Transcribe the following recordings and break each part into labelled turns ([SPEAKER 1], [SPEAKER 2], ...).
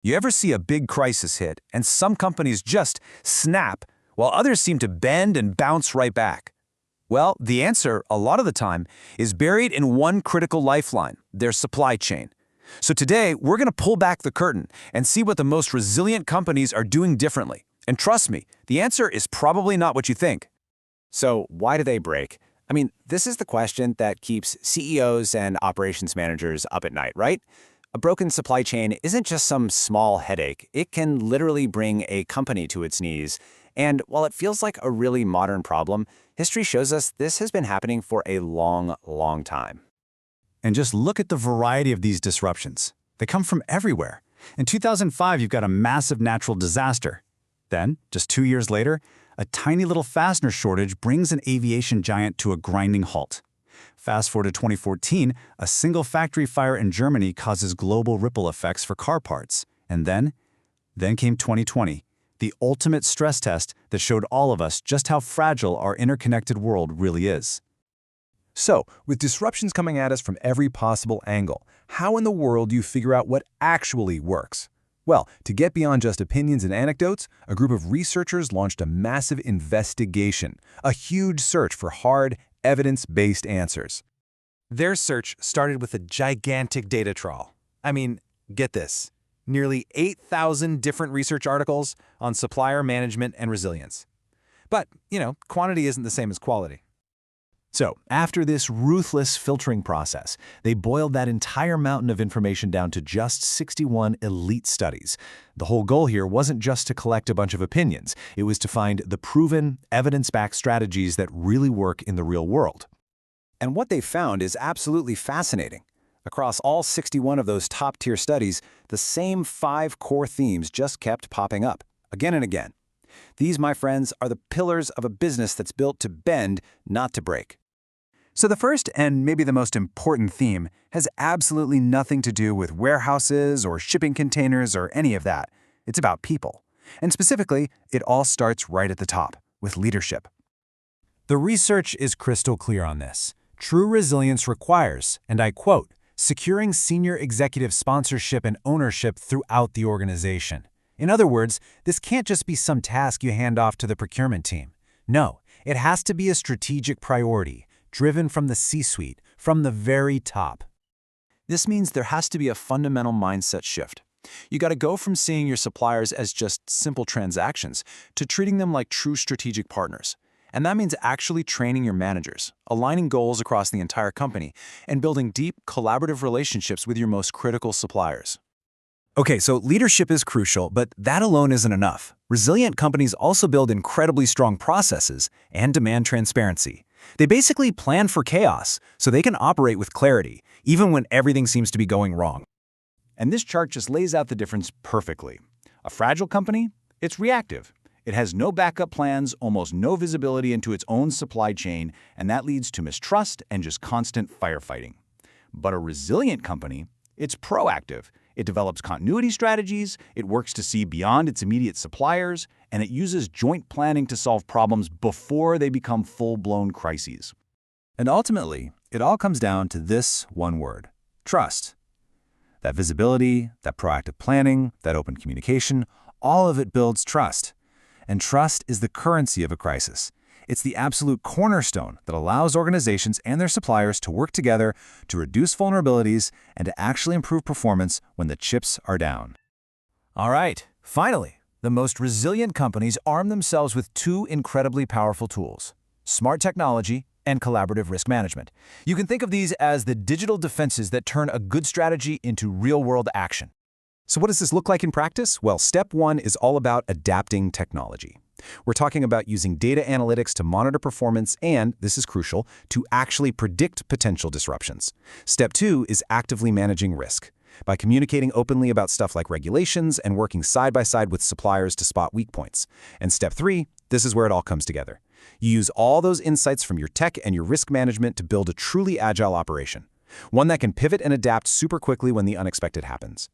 [SPEAKER 1] You ever see a big crisis hit and some companies just snap while others seem to bend and bounce right back? Well, the answer, a lot of the time, is buried in one critical lifeline, their supply chain. So today, we're going to pull back the curtain and see what the most resilient companies are doing differently. And trust me, the answer is probably not what you think.
[SPEAKER 2] So why do they break? I mean, this is the question that keeps CEOs and operations managers up at night, right? A broken supply chain isn't just some small headache. It can literally bring a company to its knees. And while it feels like a really modern problem, history shows us this has been happening for a long, long time.
[SPEAKER 3] And just look at the variety of these disruptions. They come from everywhere. In 2005, you've got a massive natural disaster. Then, just 2 years later, a tiny little fastener shortage brings an aviation giant to a grinding halt. Fast forward to 2014, a single factory fire in Germany causes global ripple effects for car parts. And then came 2020, the ultimate stress test that showed all of us just how fragile our interconnected world really is.
[SPEAKER 4] So, with disruptions coming at us from every possible angle, how in the world do you figure out what actually works? Well, to get beyond just opinions and anecdotes, a group of researchers launched a massive investigation, a huge search for hard, evidence-based answers.
[SPEAKER 5] Their search started with a gigantic data trawl. I mean, get this, nearly 8,000 different research articles on supplier management and resilience. But, quantity isn't the same as quality.
[SPEAKER 3] So, after this ruthless filtering process, they boiled that entire mountain of information down to just 61 elite studies. The whole goal here wasn't just to collect a bunch of opinions. It was to find the proven, evidence-backed strategies that really work in the real world.
[SPEAKER 2] And what they found is absolutely fascinating. Across all 61 of those top-tier studies, the same 5 core themes just kept popping up, again and again. These, my friends, are the pillars of a business that's built to bend, not to break.
[SPEAKER 1] So the first and maybe the most important theme has absolutely nothing to do with warehouses or shipping containers or any of that. It's about people. And specifically, it all starts right at the top, with leadership.
[SPEAKER 3] The research is crystal clear on this. True resilience requires, and I quote, securing senior executive sponsorship and ownership throughout the organization. In other words, this can't just be some task you hand off to the procurement team. No, it has to be a strategic priority, driven from the C-suite, from the very top.
[SPEAKER 1] This means there has to be a fundamental mindset shift. You got to go from seeing your suppliers as just simple transactions to treating them like true strategic partners. And that means actually training your managers, aligning goals across the entire company, and building deep, collaborative relationships with your most critical suppliers. Okay, so leadership is crucial, but that alone isn't enough. Resilient companies also build incredibly strong processes and demand transparency. They basically plan for chaos so they can operate with clarity, even when everything seems to be going wrong. And this chart just lays out the difference perfectly. A fragile company? It's reactive. It has no backup plans, almost no visibility into its own supply chain, and that leads to mistrust and just constant firefighting. But a resilient company? It's proactive. It develops continuity strategies, it works to see beyond its immediate suppliers, and it uses joint planning to solve problems before they become full-blown crises.
[SPEAKER 3] And ultimately, it all comes down to this one word: trust. That visibility, that proactive planning, that open communication, all of it builds trust. And trust is the currency of a crisis. It's the absolute cornerstone that allows organizations and their suppliers to work together to reduce vulnerabilities and to actually improve performance when the chips are down. All right, finally, the most resilient companies arm themselves with 2 incredibly powerful tools: smart technology and collaborative risk management. You can think of these as the digital defenses that turn a good strategy into real-world action.
[SPEAKER 2] So what does this look like in practice? Well, step 1 is all about adapting technology. We're talking about using data analytics to monitor performance and, this is crucial, to actually predict potential disruptions. Step 2 is actively managing risk, by communicating openly about stuff like regulations and working side by side with suppliers to spot weak points. And step 3, this is where it all comes together. You use all those insights from your tech and your risk management to build a truly agile operation, one that can pivot and adapt super quickly when the unexpected happens.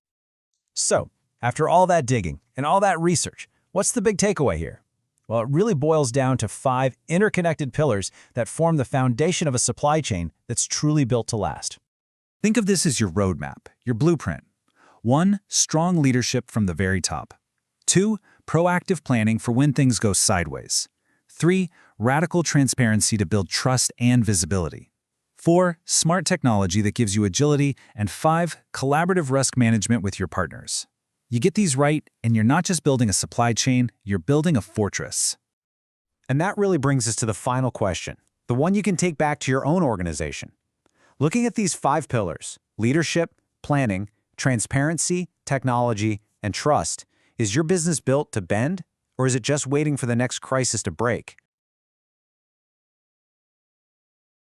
[SPEAKER 3] So, after all that digging and all that research, what's the big takeaway here? Well, it really boils down to 5 interconnected pillars that form the foundation of a supply chain that's truly built to last. Think of this as your roadmap, your blueprint. 1. Strong leadership from the very top. 2. Proactive planning for when things go sideways. 3. Radical transparency to build trust and visibility. 4. Smart technology that gives you agility. And 5. Collaborative risk management with your partners. You get these right, and you're not just building a supply chain, you're building a fortress.
[SPEAKER 2] And that really brings us to the final question, the one you can take back to your own organization. Looking at these 5 pillars, leadership, planning, transparency, technology, and trust, is your business built to bend, or is it just waiting for the next crisis to break?